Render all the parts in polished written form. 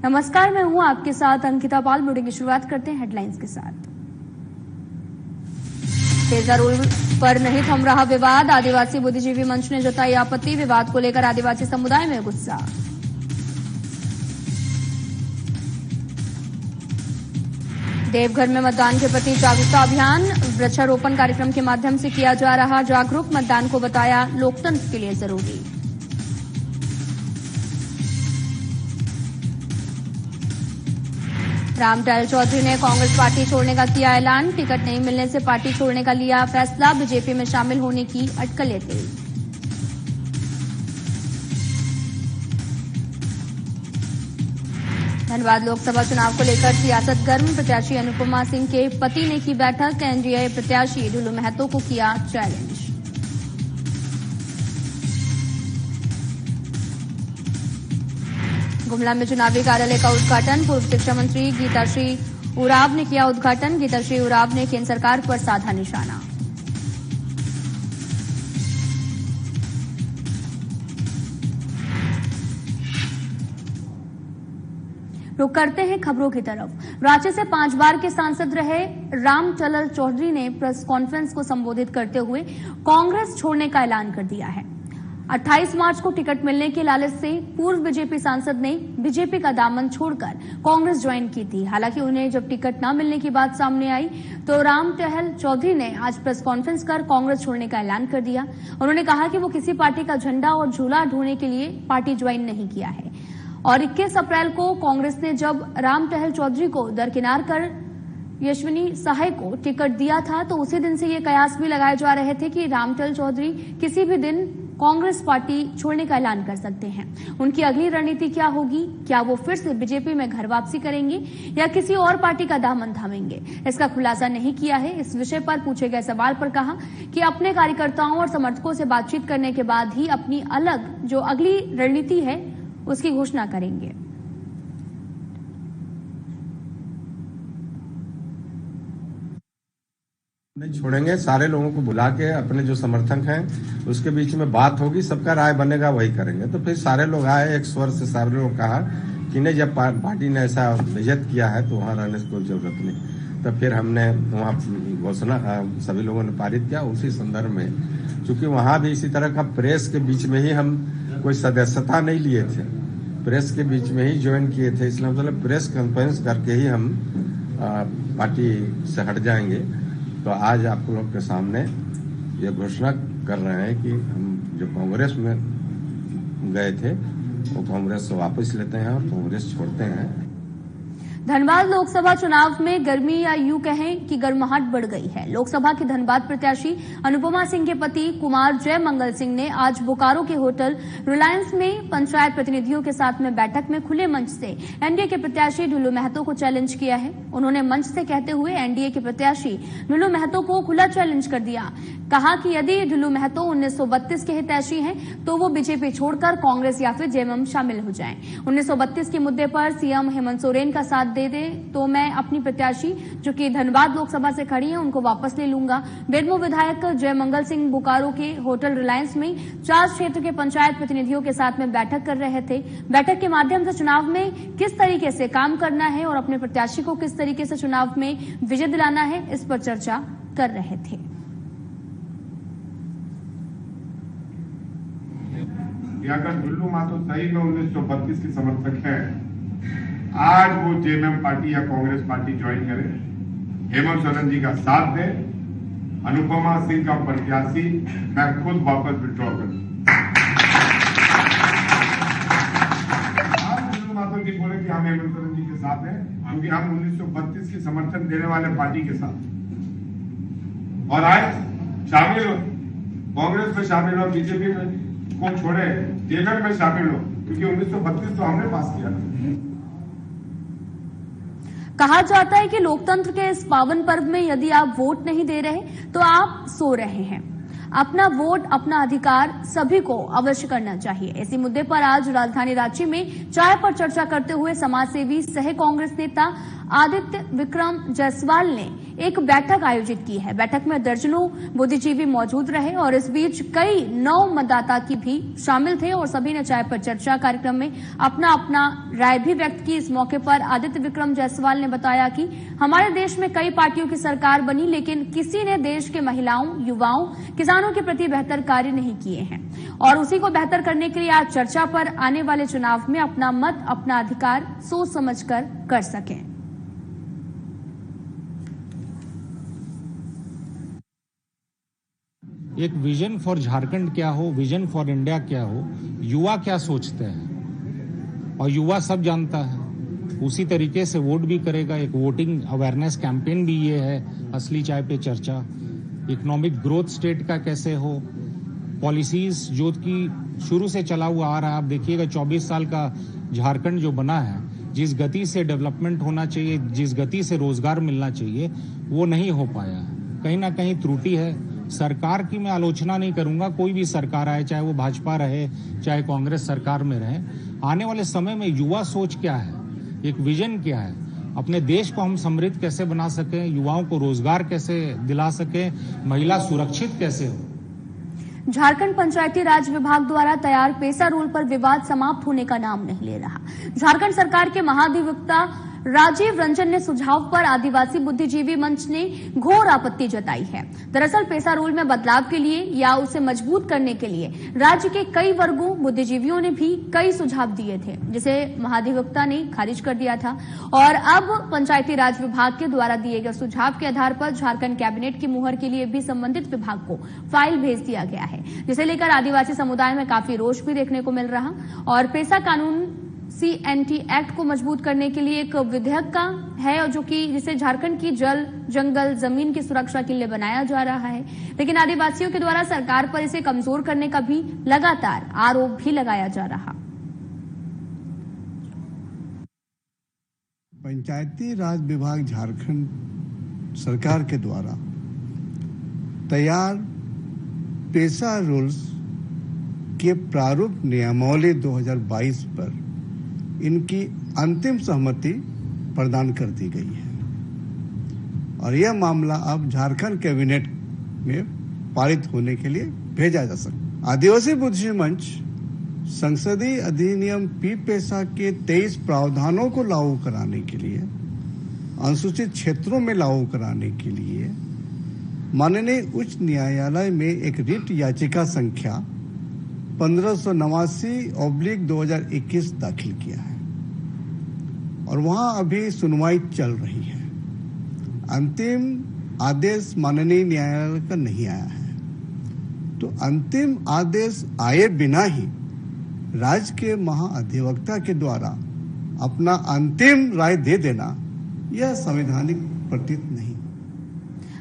नमस्कार, मैं हूं आपके साथ अंकिता पाल। बुलेटिन की शुरुआत करते हैं हेडलाइंस के साथ। तेजा रोड पर नहीं थम रहा विवाद, आदिवासी बुद्धिजीवी मंच ने जताई आपत्ति। विवाद को लेकर आदिवासी समुदाय में गुस्सा। देवघर में मतदान के प्रति जागरूकता अभियान, वृक्षारोपण कार्यक्रम के माध्यम से किया जा रहा जागरूक। मतदान को बताया लोकतंत्र के लिए जरूरी। रामदयाल चौधरी ने कांग्रेस पार्टी छोड़ने का किया ऐलान। टिकट नहीं मिलने से पार्टी छोड़ने का लिया फैसला। बीजेपी में शामिल होने की अटकलें तेज। धनबाद लोकसभा चुनाव को लेकर सियासत गर्म। प्रत्याशी अनुपमा सिंह के पति ने की बैठक। एनडीए प्रत्याशी ढुलू महतो को किया चैलेंज। गुमला में चुनावी कार्यालय का उद्घाटन। पूर्व शिक्षा मंत्री गीताश्री उराव ने किया उद्घाटन। गीताश्री उराव ने केंद्र सरकार पर साधा निशाना। रुक करते हैं खबरों की तरफ। रांची से 5 बार के सांसद रहे रामदयाल चौधरी ने प्रेस कॉन्फ्रेंस को संबोधित करते हुए कांग्रेस छोड़ने का ऐलान कर दिया है। 28 मार्च को टिकट मिलने के लालच से पूर्व बीजेपी सांसद ने बीजेपी का दामन छोड़कर कांग्रेस ज्वाइन की थी। हालांकि उन्हें जब टिकट न मिलने की बात सामने आई तो रामदयाल चौधरी ने आज प्रेस कॉन्फ्रेंस कर कांग्रेस छोड़ने का ऐलान कर दिया। उन्होंने कहा कि वो किसी पार्टी का झंडा और झूला ढोने के लिए पार्टी ज्वाइन नहीं किया है। और 21 अप्रैल को कांग्रेस ने जब रामदयाल चौधरी को दरकिनार कर यशविनी सहाय को टिकट दिया था तो उसी दिन से ये कयास भी लगाए जा रहे थे कि रामदयाल चौधरी किसी भी दिन कांग्रेस पार्टी छोड़ने का ऐलान कर सकते हैं। उनकी अगली रणनीति क्या होगी? क्या वो फिर से बीजेपी में घर वापसी करेंगे या किसी और पार्टी का दामन थामेंगे? इसका खुलासा नहीं किया है। इस विषय पर पूछे गए सवाल पर कहा कि अपने कार्यकर्ताओं और समर्थकों से बातचीत करने के बाद ही अपनी अलग जो अगली रणनीति है उसकी घोषणा करेंगे। नहीं छोड़ेंगे, सारे लोगों को बुला के अपने जो समर्थक हैं उसके बीच में बात होगी, सबका राय बनेगा, वही करेंगे। तो फिर सारे लोग आए, एक स्वर से सारे लोग कहा कि नहीं, जब पार्टी ने ऐसा नियत किया है तो वहां रहने की कोई जरूरत नहीं। तो फिर हमने वहां घोषणा सभी लोगों ने पारित किया। उसी संदर्भ में चूंकि वहां भी इसी तरह का प्रेस के बीच में ही हम कोई सदस्यता नहीं लिए थे, प्रेस के बीच में ही ज्वाइन किए थे, इसलिए मतलब प्रेस कॉन्फ्रेंस करके ही हम पार्टी से हट जाएंगे। तो आज आप लोग के सामने ये घोषणा कर रहे हैं कि हम जो कांग्रेस में गए थे वो कांग्रेस से वापस लेते हैं और कांग्रेस छोड़ते हैं। धनबाद लोकसभा चुनाव में गर्मी या यूं कहें कि गर्माहट बढ़ गई है। लोकसभा की धनबाद प्रत्याशी अनुपमा सिंह के पति कुमार जय मंगल सिंह ने आज बोकारो के होटल रिलायंस में पंचायत प्रतिनिधियों के साथ में बैठक में खुले मंच से एनडीए के प्रत्याशी ढुलू महतो को चैलेंज किया है। उन्होंने मंच से कहते हुए एनडीए के प्रत्याशी ढुलू महतो को खुला चैलेंज कर दिया। कहा कि यदि ढुलू महतो 1932 के हितैषी हैं तो वो बीजेपी छोड़कर कांग्रेस या फिर जेएमएम शामिल हो जाएं। 1932 के मुद्दे पर सीएम हेमंत सोरेन का साथ दे दे तो मैं अपनी प्रत्याशी जो कि धनबाद लोकसभा से खड़ी हैं उनको वापस ले लूंगा। बेरमो विधायक जय मंगल सिंह बोकारो के होटल रिलायंस में 4 क्षेत्र के पंचायत प्रतिनिधियों के साथ में बैठक कर रहे थे। बैठक के माध्यम से चुनाव में किस तरीके से काम करना है और अपने प्रत्याशी को किस तरीके से चुनाव में विजय दिलाना है, इस पर चर्चा कर रहे थे। अगर ढुलू महतो सही में 1932 की समर्थक है, आज वो जेएमएम पार्टी या कांग्रेस पार्टी ज्वाइन करे, हेमंत सोरेन जी का साथ दे, अनुपमा सिंह का प्रत्याशी मैं खुद वापस विड्रॉ करूं। आज ढुलू महतो जी बोले कि हम हेमंत सोरेन जी के साथ हैं क्योंकि हम 1932 की समर्थन देने वाले पार्टी के साथ, और आज शामिल हो, कांग्रेस में शामिल हो, बीजेपी में को छोड़े, जेएमएम में शामिल हो, क्योंकि 1932 तो हमने पास किया था। कहा जाता है कि लोकतंत्र के इस पावन पर्व में यदि आप वोट नहीं दे रहे तो आप सो रहे हैं। अपना वोट, अपना अधिकार सभी को अवश्य करना चाहिए। इसी मुद्दे पर आज राजधानी रांची में चाय पर चर्चा करते हुए समाजसेवी सह कांग्रेस नेता आदित्य विक्रम जायसवाल ने एक बैठक आयोजित की है। बैठक में दर्जनों बुद्धिजीवी मौजूद रहे और इस बीच कई नव मतदाता की भी शामिल थे और सभी ने चाय पर चर्चा कार्यक्रम में अपना अपना राय भी व्यक्त की। इस मौके पर आदित्य विक्रम जायसवाल ने बताया कि हमारे देश में कई पार्टियों की सरकार बनी, लेकिन किसी ने देश के महिलाओं, युवाओं, किसानों के प्रति बेहतर कार्य नहीं किए हैं और उसी को बेहतर करने के लिए आज चर्चा पर आने वाले चुनाव में अपना मत, अपना अधिकार सोच समझकर कर सकें। एक विजन फॉर झारखंड क्या हो, विजन फॉर इंडिया क्या हो, युवा क्या सोचते हैं और युवा सब जानता है, उसी तरीके से वोट भी करेगा। एक वोटिंग अवेयरनेस कैंपेन भी ये है असली चाय पे चर्चा। इकोनॉमिक ग्रोथ स्टेट का कैसे हो, पॉलिसीज जो कि शुरू से चला हुआ आ रहा है। आप देखिएगा 24 साल का झारखंड जो बना है, जिस गति से डेवलपमेंट होना चाहिए, जिस गति से रोजगार मिलना चाहिए, वो नहीं हो पाया है। कहीं ना कहीं त्रुटि है। सरकार की मैं आलोचना नहीं करूंगा, कोई भी सरकार आए, चाहे वो भाजपा रहे, चाहे कांग्रेस सरकार में रहे। आने वाले समय में युवा सोच क्या है, एक विजन क्या है, अपने देश को हम समृद्ध कैसे बना सकें, युवाओं को रोजगार कैसे दिला सकें, महिला सुरक्षित कैसे हो। झारखंड पंचायती राज विभाग द्वारा तैयार पेसा रूल पर विवाद समाप्त होने का नाम नहीं ले रहा। झारखंड सरकार के महाधिवक्ता राजीव रंजन ने सुझाव पर आदिवासी बुद्धिजीवी मंच ने घोर आपत्ति जताई है। दरअसल पेसा रूल में बदलाव के लिए या उसे मजबूत करने के लिए राज्य के कई वर्गों बुद्धिजीवियों ने भी कई सुझाव दिए थे, जिसे महाधिवक्ता ने खारिज कर दिया था और अब पंचायती राज विभाग के द्वारा दिए गए सुझाव के आधार पर झारखंड कैबिनेट की मुहर के लिए भी संबंधित विभाग को फाइल भेज दिया गया है, जिसे लेकर आदिवासी समुदाय में काफी रोष भी देखने को मिल रहा और पेसा कानून CNT एक्ट को मजबूत करने के लिए एक विधेयक का है जो कि जिसे झारखंड की जल, जंगल, जमीन की सुरक्षा के लिए बनाया जा रहा है, लेकिन आदिवासियों के द्वारा सरकार पर इसे कमजोर करने का भी लगातार आरोप भी लगाया जा रहा। पंचायती राज विभाग झारखंड सरकार के द्वारा तैयार पेसा रूल्स के प्रारूप नियमावली 2022 पर इनकी अंतिम सहमति प्रदान कर दी गई है और यह मामला अब झारखंड कैबिनेट में पारित होने के लिए भेजा जा सकता। आदिवासी बुद्धिजीवी मंच संसदीय अधिनियम पेसा के 23 प्रावधानों को लागू कराने के लिए, अनुसूचित क्षेत्रों में लागू कराने के लिए माननीय उच्च न्यायालय में एक रिट याचिका संख्या 1589/2021 दाखिल किया है और वहां अभी सुनवाई चल रही है। अंतिम आदेश माननीय न्यायालय का नहीं आया है, तो अंतिम आदेश आए बिना ही राज्य के महाअधिवक्ता के द्वारा अपना अंतिम राय दे देना यह संवैधानिक प्रतीत नहीं।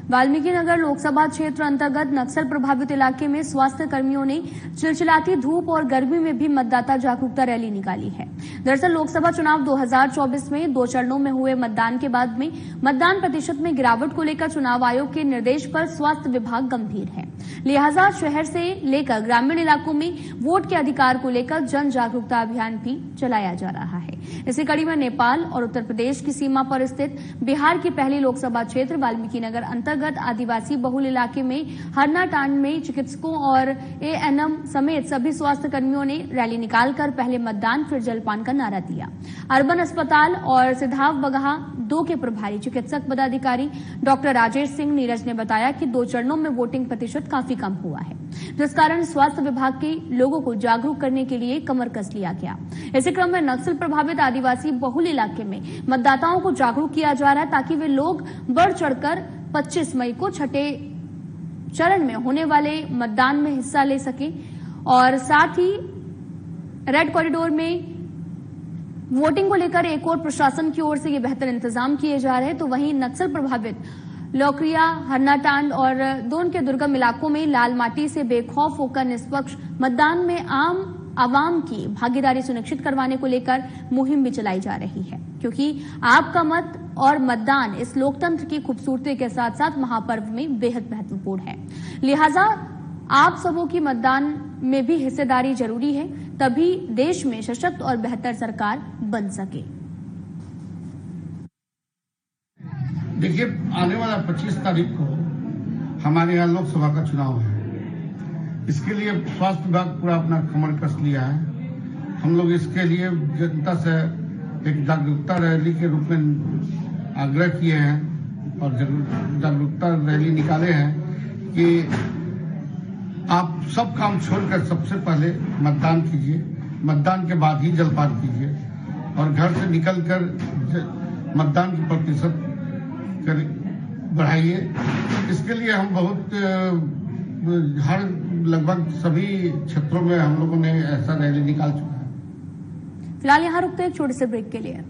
वाल्मीकि नगर लोकसभा क्षेत्र अंतर्गत नक्सल प्रभावित इलाके में स्वास्थ्य कर्मियों ने चिलचिलाती धूप और गर्मी में भी मतदाता जागरूकता रैली निकाली है। दरअसल लोकसभा चुनाव 2024 में 2 चरणों में हुए मतदान के बाद में मतदान प्रतिशत में गिरावट को लेकर चुनाव आयोग के निर्देश पर स्वास्थ्य विभाग गंभीर है, लिहाजा शहर से लेकर ग्रामीण इलाकों में वोट के अधिकार को लेकर जन जागरूकता अभियान भी चलाया जा रहा है। इसी कड़ी में नेपाल और उत्तर प्रदेश की सीमा पर स्थित बिहार की पहली लोकसभा क्षेत्र वाल्मीकि नगर अंतर्गत आदिवासी बहुल इलाके में हरनाटांड में चिकित्सकों और ANM समेत सभी स्वास्थ्य कर्मियों ने रैली निकालकर पहले मतदान फिर जलपान का नारा दिया। अर्बन अस्पताल और सिधाव बगहा 2 के प्रभारी चिकित्सक पदाधिकारी डॉक्टर राजेश सिंह नीरज ने बताया कि 2 चरणों में वोटिंग प्रतिशत काफी कम हुआ है, जिस कारण स्वास्थ्य विभाग के लोगों को जागरूक करने के लिए कमर कस लिया गया। इसी क्रम में नक्सल प्रभावित आदिवासी बहुल इलाके में मतदाताओं को जागरूक किया जा रहा है ताकि वे लोग बढ़ चढ़कर 25 मई को छठे चरण में होने वाले मतदान में हिस्सा ले सकें और साथ ही रेड कॉरिडोर में वोटिंग को लेकर एक और प्रशासन की ओर से ये बेहतर इंतजाम किए जा रहे हैं, तो वहीं नक्सल प्रभावित लौकरिया, हरनाटांड और दोन के दुर्गम इलाकों में लाल माटी से बेखौफ होकर निष्पक्ष मतदान में आम आवाम की भागीदारी सुनिश्चित करवाने को लेकर मुहिम भी चलाई जा रही है, क्योंकि आपका मत और मतदान इस लोकतंत्र की खूबसूरती के साथ साथ महापर्व में बेहद महत्वपूर्ण है। लिहाजा आप सबों की मतदान में भी हिस्सेदारी जरूरी है, तभी देश में सशक्त और बेहतर सरकार बन सके। देखिए, आने वाला 25 तारीख को हमारे यहाँ लोकसभा का चुनाव है। इसके लिए स्वास्थ्य विभाग पूरा अपना कमर कस लिया है। हम लोग इसके लिए जनता से एक जागरूकता रैली के रूप में आग्रह किए हैं और जागरूकता रैली निकाले हैं कि आप सब काम छोड़कर सबसे पहले मतदान कीजिए, मतदान के बाद ही जलपान कीजिए और घर से निकलकर मतदान की प्रतिशत बढ़ाइए। इसके लिए हम बहुत हर लगभग सभी क्षेत्रों में हम लोगों ने ऐसा रैली निकाल चुका है। फिलहाल यहाँ रुकते हैं एक छोटे से ब्रेक के लिए।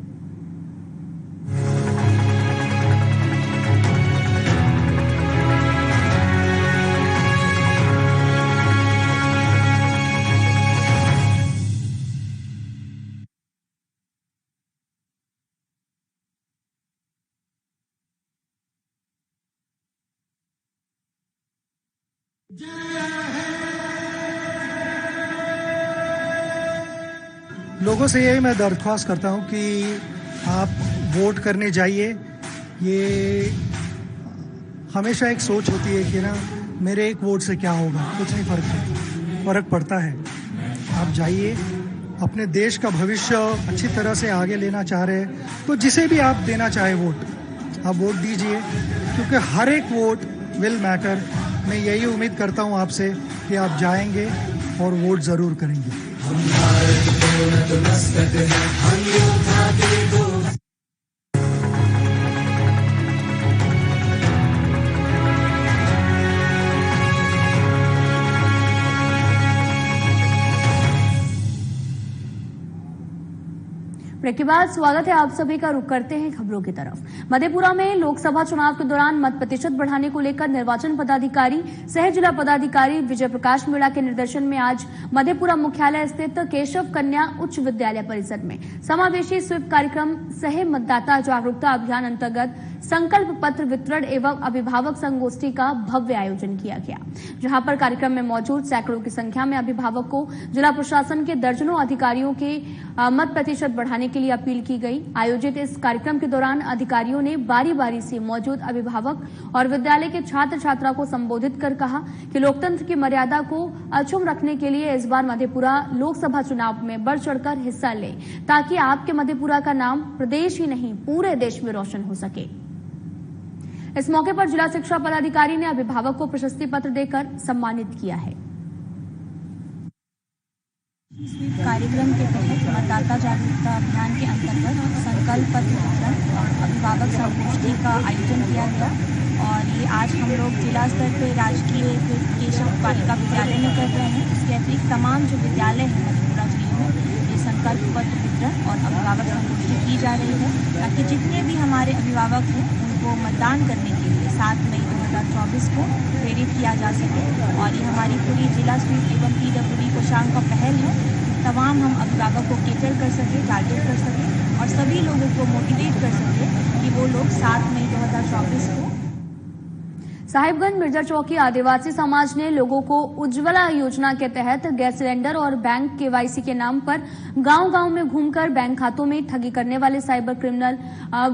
लोगों से यही मैं दरख्वास्त करता हूं कि आप वोट करने जाइए। ये हमेशा एक सोच होती है कि ना मेरे एक वोट से क्या होगा, कुछ नहीं फर्क पड़ता है। आप जाइए, अपने देश का भविष्य अच्छी तरह से आगे लेना चाह रहे हैं तो जिसे भी आप देना चाहे वोट, आप वोट दीजिए, क्योंकि हर एक वोट विल मैटर। मैं यही उम्मीद करता हूं आपसे कि आप जाएंगे और वोट जरूर करेंगे। ब्रेक के बाद स्वागत है आप सभी का। रुख करते हैं खबरों की तरफ। मधेपुरा में लोकसभा चुनाव के दौरान मत प्रतिशत बढ़ाने को लेकर निर्वाचन पदाधिकारी सह जिला पदाधिकारी विजय प्रकाश मीणा के निर्देशन में आज मधेपुरा मुख्यालय स्थित केशव कन्या उच्च विद्यालय परिसर में समावेशी स्वीप कार्यक्रम सह मतदाता जागरूकता अभियान अंतर्गत संकल्प पत्र वितरण एवं अभिभावक संगोष्ठी का भव्य आयोजन किया गया, जहां पर कार्यक्रम में मौजूद सैकड़ों की संख्या में अभिभावक को जिला प्रशासन के दर्जनों अधिकारियों के मत प्रतिशत बढ़ाने के लिए अपील की गई। आयोजित इस कार्यक्रम के दौरान अधिकारियों ने बारी बारी से मौजूद अभिभावक और विद्यालय के छात्र छात्रा को संबोधित कर कहा कि लोकतंत्र की मर्यादा को अक्षुण्ण रखने के लिए इस बार मधेपुरा लोकसभा चुनाव में बढ़ चढ़कर हिस्सा लें, ताकि आपके मधेपुरा का नाम प्रदेश ही नहीं पूरे देश में रोशन हो सके। इस मौके पर जिला शिक्षा पदाधिकारी ने अभिभावक को प्रशस्ति पत्र देकर सम्मानित किया है। स्वीप कार्यक्रम के तहत मतदाता जागरूकता अभियान के अंतर्गत संकल्प पत्र वितरण और अभिभावक संगोष्ठी का आयोजन किया गया और ये आज हम लोग जिला स्तर पर राजकीय केशव बालिका विद्यालय में कर रहे हैं। इसके अतिरिक्त तमाम जो विद्यालय हैं मधेपुरा जिले में ये संकल्प पत्र वितरण और अभिभावक संगोष्ठी की जा रही है, ताकि जितने भी हमारे अभिभावक हैं उनको मतदान करने के लिए 7 मई 2024 को प्रेरित किया जा सके। और ये हमारी पूरी जिला स्वीप एवं PWD कोषांग का पहल है। तमाम हम अभिभावक को केटर कर सके, टारगेट कर सके और सभी लोगों को मोटिवेट कर सके कि वो लोग 7 मई 2024 को। साहिबगंज मिर्जा चौकी आदिवासी समाज ने लोगों को उज्ज्वला योजना के तहत गैस सिलेंडर और बैंक KYC के नाम पर गांव-गांव में घूमकर बैंक खातों में ठगी करने वाले साइबर क्रिमिनल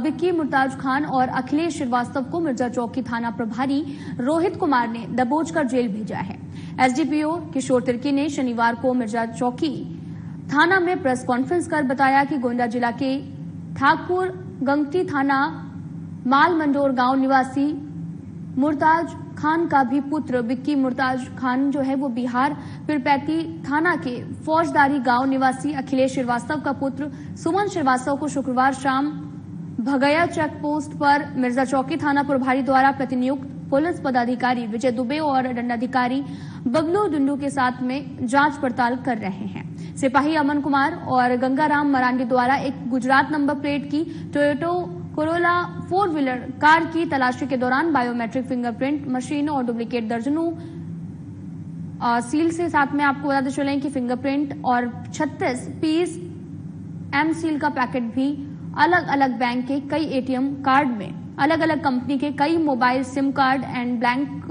विक्की मुर्ताज खान और अखिलेश श्रीवास्तव को मिर्जा चौकी थाना प्रभारी रोहित कुमार ने दबोच कर जेल भेजा है। SDPO किशोर तिर्की ने शनिवार को मिर्जा चौकी थाना में प्रेस कॉन्फ्रेंस कर बताया कि गोंडा जिला के ठाकुर गंगटी थाना माल मंडोर गांव निवासी मुर्ताज खान का भी पुत्र विक्की मुर्ताज खान जो है वो बिहार पीरपैती थाना के फौजदारी गांव निवासी अखिलेश श्रीवास्तव का पुत्र सुमन श्रीवास्तव को शुक्रवार शाम भगया चेक पोस्ट पर मिर्जा चौकी थाना प्रभारी द्वारा प्रतिनियुक्त पुलिस पदाधिकारी विजय दुबे और दंडाधिकारी बबलू डुंडू के साथ में जांच पड़ताल कर रहे हैं। सिपाही अमन कुमार और गंगाराम मरांडी द्वारा एक गुजरात नंबर प्लेट की टोयोटा कोरोला 4 व्हीलर कार की तलाशी के दौरान बायोमेट्रिक फिंगरप्रिंट मशीन और डुप्लीकेट दर्जनों सील से साथ में आपको बताते चलें कि फिंगरप्रिंट और 36 पीस एम सील का पैकेट भी अलग अलग बैंक के कई ATM कार्ड में अलग अलग कंपनी के कई mobile SIM card and blank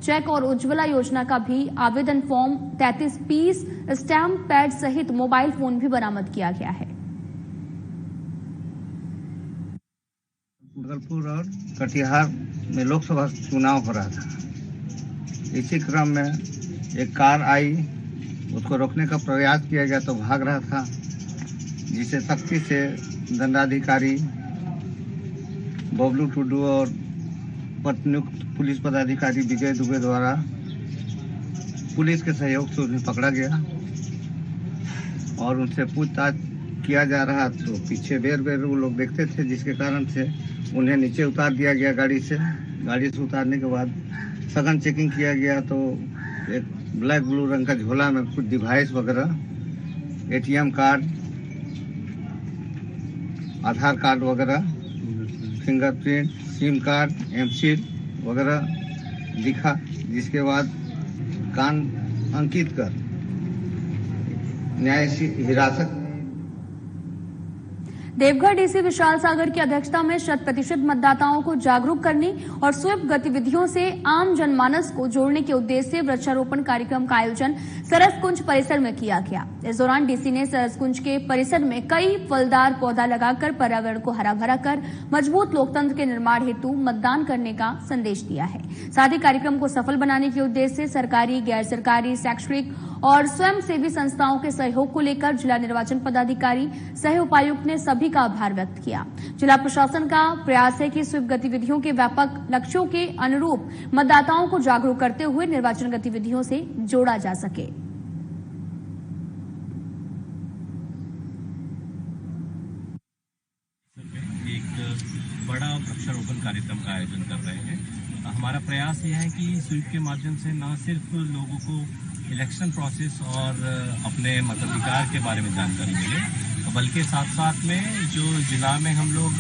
cheque और उज्ज्वला योजना का भी आवेदन फॉर्म 33 पीस स्टैम्प पैड सहित मोबाइल फोन भी बरामद किया गया है। भागलपुर और कटिहार में लोकसभा चुनाव हो रहा था। इसी क्रम में एक कार आई, उसको रोकने का प्रयास किया गया तो भाग रहा था, जिसे सख्ती से दंडाधिकारी बबलू टुडू और प्रतिनियुक्त पुलिस पदाधिकारी विजय दुबे द्वारा पुलिस के सहयोग से उन्हें पकड़ा गया और उनसे पूछताछ किया जा रहा। तो पीछे बेर बेर वो लोग देखते थे, जिसके कारण से उन्हें नीचे उतार दिया गया गाड़ी से उतारने के बाद सघन चेकिंग किया गया तो एक ब्लैक ब्लू रंग का झोला में कुछ डिवाइस वगैरह, ATM कार्ड, आधार कार्ड वगैरह, फिंगरप्रिंट, सिम कार्ड, एमसील वगैरह दिखा, जिसके बाद कान अंकित कर न्यायिक हिरासत। देवघर डीसी विशाल सागर की अध्यक्षता में 100% मतदाताओं को जागरूक करने और स्वीप गतिविधियों से आम जनमानस को जोड़ने के उद्देश्य से वृक्षारोपण कार्यक्रम का आयोजन सरसकुंज परिसर में किया गया। इस दौरान डीसी ने सरसकुंज के परिसर में कई फलदार पौधा लगाकर पर्यावरण को हरा भरा कर मजबूत लोकतंत्र के निर्माण हेतु मतदान करने का संदेश दिया है। साथ ही कार्यक्रम को सफल बनाने के उद्देश्य से सरकारी, गैर सरकारी, शैक्षणिक और स्वयंसेवी संस्थाओं के सहयोग को लेकर जिला निर्वाचन पदाधिकारी सह उपायुक्त ने सभी का आभार व्यक्त किया। जिला प्रशासन का प्रयास है कि स्वीप गतिविधियों के व्यापक लक्ष्यों के अनुरूप मतदाताओं को जागरूक करते हुए निर्वाचन गतिविधियों से जोड़ा जा सके। एक बड़ा वृक्षारोपण कार्यक्रम का आयोजन कर रहे हैं। हमारा प्रयास यह है कि स्वीप के माध्यम से न सिर्फ लोगों को इलेक्शन प्रोसेस और अपने मताधिकार के बारे में जानकारी मिले, बल्कि साथ साथ में जो जिला में हम लोग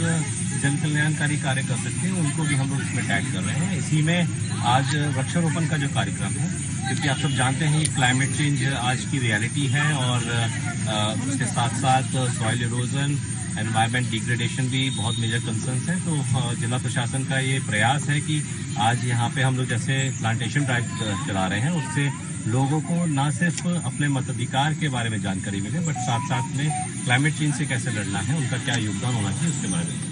जन कल्याणकारी कार्य कर सकते हैं उनको भी हम लोग इसमें टैग कर रहे हैं। इसी में आज वृक्षारोपण का जो कार्यक्रम है, क्योंकि आप सब जानते हैं क्लाइमेट चेंज आज की रियलिटी है और उसके साथ साथ सॉइल इरोजन, एनवायरमेंट डिग्रेडेशन भी बहुत मेजर कंसर्न्स है। तो जिला प्रशासन का ये प्रयास है कि आज यहाँ पे हम लोग जैसे प्लांटेशन ड्राइव चला रहे हैं, उससे लोगों को न सिर्फ अपने मताधिकार के बारे में जानकारी मिले, बट साथ साथ में क्लाइमेट चेंज से कैसे लड़ना है, उनका क्या योगदान होना चाहिए, उसके बारे में।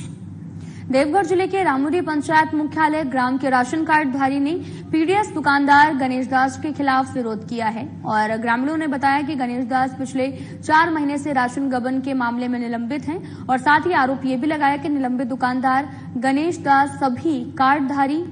देवघर जिले के रामूरी पंचायत मुख्यालय ग्राम के राशन कार्डधारी ने पीडीएस दुकानदार गणेश दास के खिलाफ विरोध किया है और ग्रामीणों ने बताया कि गणेश दास पिछले 4 महीने से राशन गबन के मामले में निलंबित हैं और साथ ही आरोप ये भी लगाया कि निलंबित दुकानदार गणेश दास सभी कार्डधारी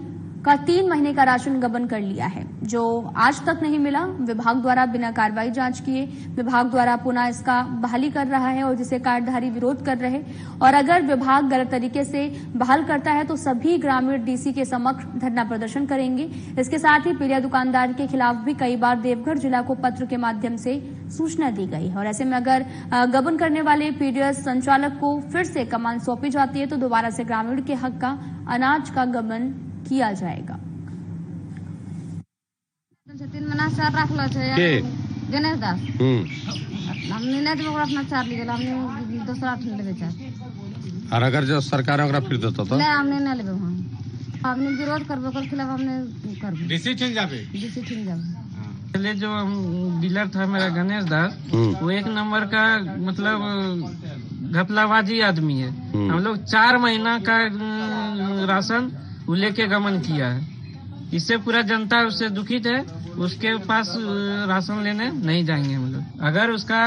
का 3 महीने का राशन गबन कर लिया है, जो आज तक नहीं मिला। विभाग द्वारा बिना कार्रवाई जांच किए विभाग द्वारा पुनः इसका बहाली कर रहा है और जिसे कार्डधारी विरोध कर रहे, और अगर विभाग गलत तरीके से बहाल करता है तो सभी ग्रामीण डीसी के समक्ष धरना प्रदर्शन करेंगे। इसके साथ ही पीड़ित दुकानदार के खिलाफ भी कई बार देवघर जिला को पत्र के माध्यम से सूचना दी गई है और ऐसे में अगर गबन करने वाले पीडीएस संचालक को फिर से कमान सौंपी जाती है तो दोबारा से ग्रामीण के हक का अनाज का गबन किया जाएगा। गणेश दास हमने नहीं देबो अपना चार लीजिए, हमने दूसरा लेबे चार। और अगर जो सरकार ओकरा फिर देतो तो नहीं, हमने नहीं लेबे, हमने विरोध करबो, कर खिलाफ हमने करबो। डीसी छिन जाबे। पहले जो डीलर था मेरा गणेश दास, वो 1 नंबर का मतलब घपलाबाजी आदमी है। हम लोग 4 महीना का राशन वो लेके गमन किया है। इससे पूरा जनता उससे दुखित है। उसके पास राशन लेने नहीं जाएंगे हम लोग। अगर उसका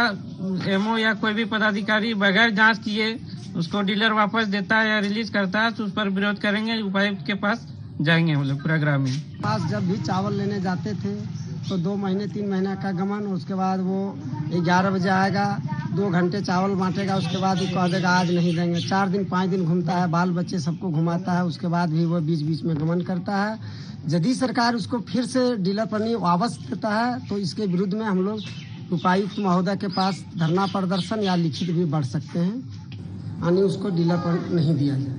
एमओ या कोई भी पदाधिकारी बगैर जांच किए उसको डीलर वापस देता है या रिलीज करता है तो उस पर विरोध करेंगे। उपायुक्त के पास जाएंगे हम लोग पूरा ग्रामीण। पास जब भी चावल लेने जाते थे तो 2 महीने 3 महीने का गमन, उसके बाद वो 11 बजे आएगा, 2 घंटे चावल बांटेगा, उसके बाद ही कह देगा आज नहीं देंगे। 4 दिन 5 दिन घूमता है, बाल बच्चे सबको घुमाता है, उसके बाद भी वो बीच बीच में गमन करता है। यदि सरकार उसको फिर से डीलर पर नहीं वापस देता है तो इसके विरुद्ध में हम लोग उपायुक्त महोदय के पास धरना प्रदर्शन या लिखित भी बढ़ सकते हैं, यानी उसको डीलर पर नहीं दिया जाए।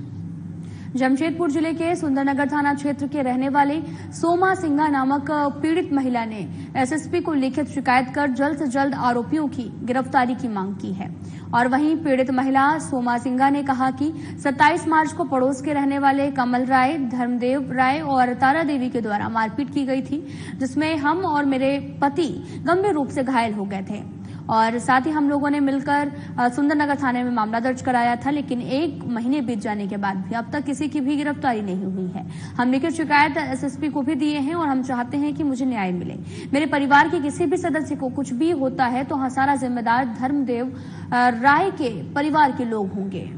जमशेदपुर जिले के सुंदरनगर थाना क्षेत्र के रहने वाले सोमा सिंघा नामक पीड़ित महिला ने एसएसपी को लिखित शिकायत कर जल्द से जल्द आरोपियों की गिरफ्तारी की मांग की है। और वहीं पीड़ित महिला सोमा सिंघा ने कहा कि 27 मार्च को पड़ोस के रहने वाले कमल राय, धर्मदेव राय और तारा देवी के द्वारा मारपीट की गई थी, जिसमें हम और मेरे पति गंभीर रूप से घायल हो गए थे और साथ ही हम लोगों ने मिलकर सुंदरनगर थाने में मामला दर्ज कराया था, लेकिन 1 महीने बीत जाने के बाद भी अब तक किसी की भी गिरफ्तारी नहीं हुई है। हम लिखित शिकायत एसएसपी को भी दिए हैं और हम चाहते हैं कि मुझे न्याय मिले। मेरे परिवार के किसी भी सदस्य को कुछ भी होता है तो सारा जिम्मेदार धर्मदेव राय के परिवार के लोग होंगे।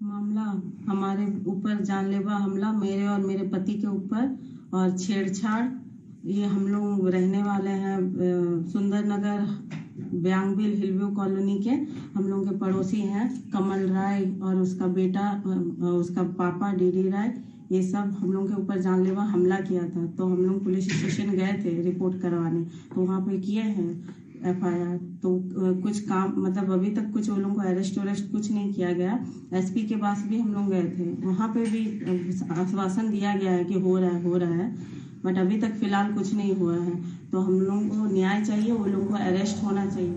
मामला हमारे ऊपर जानलेवा हमला मेरे और मेरे पति के ऊपर और छेड़छाड़। ये हम लोग रहने वाले हैं सुंदरनगर ब्यांगबिल हिलव्यू कॉलोनी के। हम लोग के पड़ोसी हैं कमल राय और उसका बेटा, उसका पापा डीडी राय। ये सब हम लोग के ऊपर जानलेवा हमला किया था। तो हम लोग पुलिस स्टेशन गए थे रिपोर्ट करवाने, तो वहाँ पे किए हैं FIR। तो कुछ काम मतलब अभी तक कुछ वो लोगों को अरेस्ट कुछ नहीं किया गया। SP के पास भी हम लोग गए थे, वहाँ पे भी आश्वासन दिया गया है कि हो रहा है, बट अभी तक फिलहाल कुछ नहीं हुआ है। तो हम लोगों को न्याय चाहिए, वो लोगों को अरेस्ट होना चाहिए।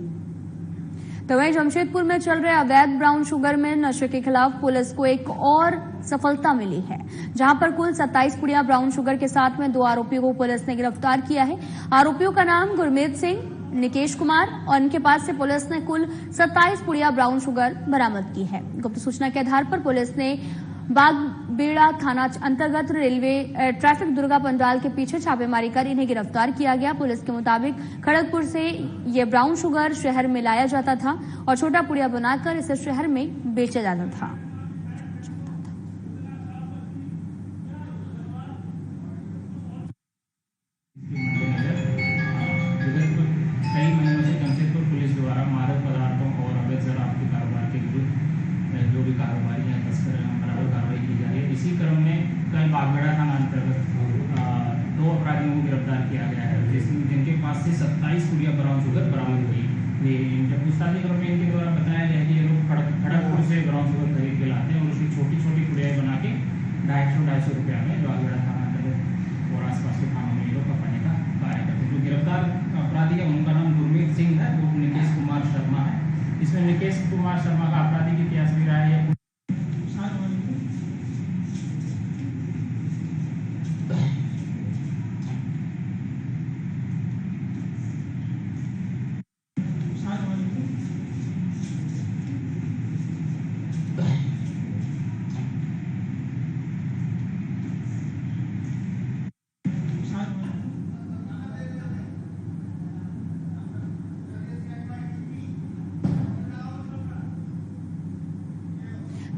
तो वहीं जमशेदपुर में चल रहे अवैध ब्राउन शुगर में नशे के खिलाफ पुलिस को एक और सफलता मिली है, जहां पर कुल 27 पुड़िया ब्राउन शुगर के साथ में 2 आरोपियों को पुलिस ने गिरफ्तार किया है। आरोपियों का नाम गुरमीत सिंह, निकेश कुमार और इनके पास से पुलिस ने कुल 27 पुड़िया ब्राउन शुगर बरामद की है। गुप्त सूचना के आधार पर पुलिस ने बागबेड़ा थाना अंतर्गत रेलवे ट्रैफिक दुर्गा पंडाल के पीछे छापेमारी कर इन्हें गिरफ्तार किया गया। पुलिस के मुताबिक खड़गपुर से ये ब्राउन शुगर शहर में लाया जाता था और छोटा पुड़िया बनाकर इसे शहर में बेचा जाता था। कई महीनों से जमशेदपुर पुलिस द्वारा मादक पदार्थों और अवैध शराब के कारोबार के विरुद्ध जो भी कारोबारी हैं तस्कर बराबर कार्रवाई की जा रही है। इसी क्रम में कल बागबेड़ा थाना अंतर्गत 2 अपराधियों को गिरफ्तार किया गया है, जिनके पास से 27 पुड़िया ब्राउन शुगर बरामद हुई। जब पूछताछ क्रम में इनके द्वारा बताया गया कि ये लोग खड़गपुर से ब्राउन शुगर खरीद के लाते हैं और उसकी छोटी छोटी पुड़िया बना के 250-250 रुपया में बागबेड़ा थाना अंतर्गत और आसपास के थानों में ये लोग पकड़ने का कार्य करते हैं। जो गिरफ्तार अपराधी है उनका नाम गुरमीत सिंह है, वो निकेश कुमार शर्मा है। इसमें निकेश कुमार शर्मा का आपराधिक इतिहास भी रहा है।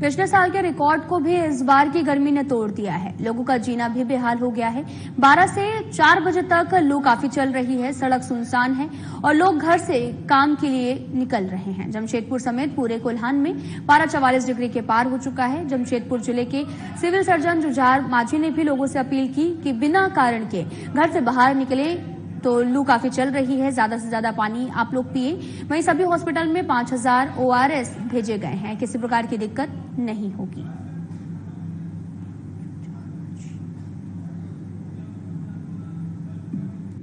पिछले साल के रिकॉर्ड को भी इस बार की गर्मी ने तोड़ दिया है। लोगों का जीना भी बेहाल हो गया है। 12 से 4 बजे तक लू काफी चल रही है, सड़क सुनसान है और लोग घर से काम के लिए निकल रहे हैं। जमशेदपुर समेत पूरे कोल्हान में पारा 44 डिग्री के पार हो चुका है। जमशेदपुर जिले के सिविल सर्जन जुझार माझी ने भी लोगों से अपील की कि बिना कारण के घर से बाहर निकले, तो लू काफी चल रही है, ज्यादा से ज्यादा पानी आप लोग पिए। वहीं सभी हॉस्पिटल में 5000 ORS भेजे गए हैं, किसी प्रकार की दिक्कत नहीं होगी।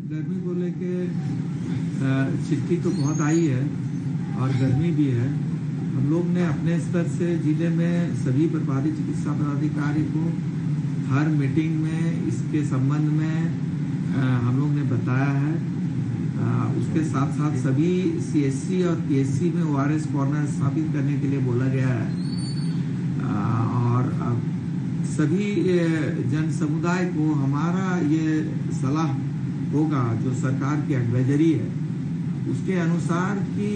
गर्मी को लेके चिट्ठी तो बहुत आई है और गर्मी भी है। हम लोग ने अपने स्तर से जिले में सभी प्रभारी चिकित्सा पदाधिकारी को हर मीटिंग में इसके संबंध में हम लोग ने बताया है। उसके साथ साथ सभी CSC और PSC में ORS कॉर्नर स्थापित करने के लिए बोला गया है और सभी जन समुदाय को हमारा ये सलाह होगा, जो सरकार की एडवाइजरी है उसके अनुसार कि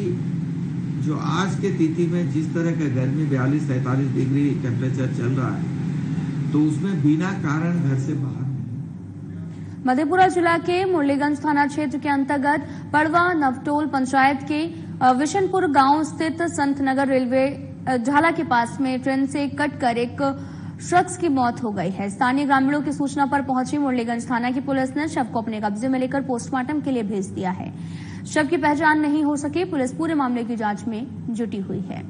जो आज के तिथि में जिस तरह का गर्मी 42-43 डिग्री टेम्परेचर चल रहा है, तो उसमें बिना कारण घर से बाहर। मधेपुरा जिला के मुरलीगंज थाना क्षेत्र के अंतर्गत पड़वा नवटोल पंचायत के विशनपुर गांव स्थित संतनगर रेलवे झाला के पास में ट्रेन से कटकर एक शख्स की मौत हो गई है। स्थानीय ग्रामीणों की सूचना पर पहुंची मुरलीगंज थाना की पुलिस ने शव को अपने कब्जे में लेकर पोस्टमार्टम के लिए भेज दिया है। शव की पहचान नहीं हो सकी। पुलिस पूरे मामले की जांच में जुटी हुई है।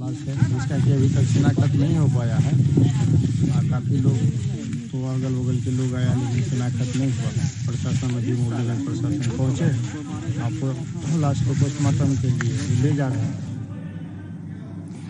जिसका कि अभी तक शिनाख्त नहीं हो पाया है। काफी लोग तो अगल बगल के लोग आया, लेकिन शिनाख्त नहीं हुआ। प्रशासन अभी मुरलीगंज प्रशासन पहुंचे, आपको लाश को पोस्टमार्टम के लिए ले जा रहे हैं।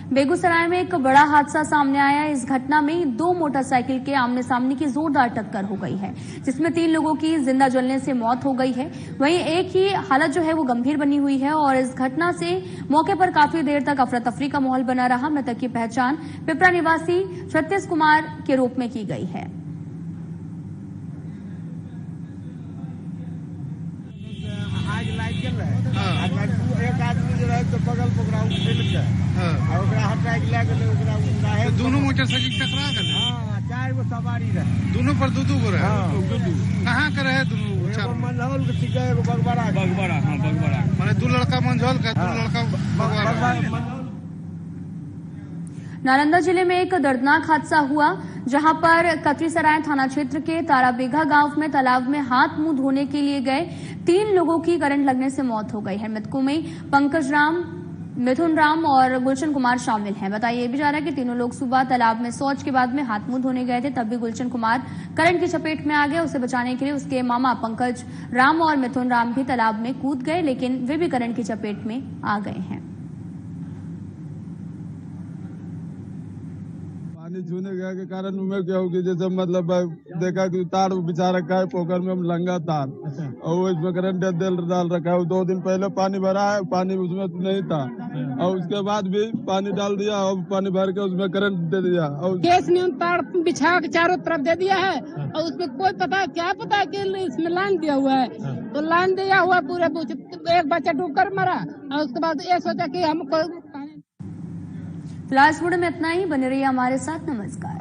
बेगूसराय में एक बड़ा हादसा सामने आया है। इस घटना में 2 मोटरसाइकिल के आमने सामने की जोरदार टक्कर हो गई है, जिसमें 3 लोगों की जिंदा जलने से मौत हो गई है। वहीं एक ही हालत जो है वो गंभीर बनी हुई है और इस घटना से मौके पर काफी देर तक अफरा तफरी का माहौल बना रहा। मृतक की पहचान पिपरा निवासी छत्तीस कुमार के रूप में की गई है। आज लाइट चल रहा है, एक आदमी जो है तो बगल पकड़ा उठेल के और ओकरा हटा के ले गेले, ओकरा उड़ाहे। दोनों मोटरसाइकिल टकरा गए? हां, 4 गो सवारी रहे, दोनों पर 2-2 गो रहे। हां, कहां के रहे दोनों? एगो मनहौल के ठीक है, एगो बगबड़ा। हां बगबड़ा। माने 2 लड़का मंझौल का, 2 लड़का बगबड़ा। नालंदा जिले में एक दर्दनाक हादसा हुआ, जहां पर कतरीसराय थाना क्षेत्र के ताराबेघा गांव में तालाब में हाथ मुंह धोने के लिए गए 3 लोगों की करंट लगने से मौत हो गई है। मृतकों में पंकज राम, मिथुन राम और गुलशन कुमार शामिल हैं। बताया भी जा रहा है कि तीनों लोग सुबह तालाब में शौच के बाद में हाथ मुंह धोने गए थे, तब भी गुलशन कुमार करंट की चपेट में आ गए। उसे बचाने के लिए उसके मामा पंकज राम और मिथुन राम भी तालाब में कूद गए, लेकिन वे भी करंट की चपेट में आ गए हैं। पानी छूने गया के कारण में क्या हो कि जैसे मतलब देखा कि तार बिछा रखा है पोखर में, हम लंगा तार और इसमें करंट डाल रखा है। 2 दिन पहले पानी भरा है, पानी उसमें नहीं था और उसके बाद भी पानी डाल दिया और पानी भर के उसमें करंट दे दिया और गैस में तार बिछा के चारों तरफ दे दिया है और उसमें कोई क्या पता कि इसमें लाइन दिया हुआ है, तो लाइन दिया हुआ पूरे एक बच्चा डूब कर मरा और उसके बाद ये सोचा कि हमको। फिलहाल इस वीडियो में इतना ही। बने रहिए हमारे साथ। नमस्कार।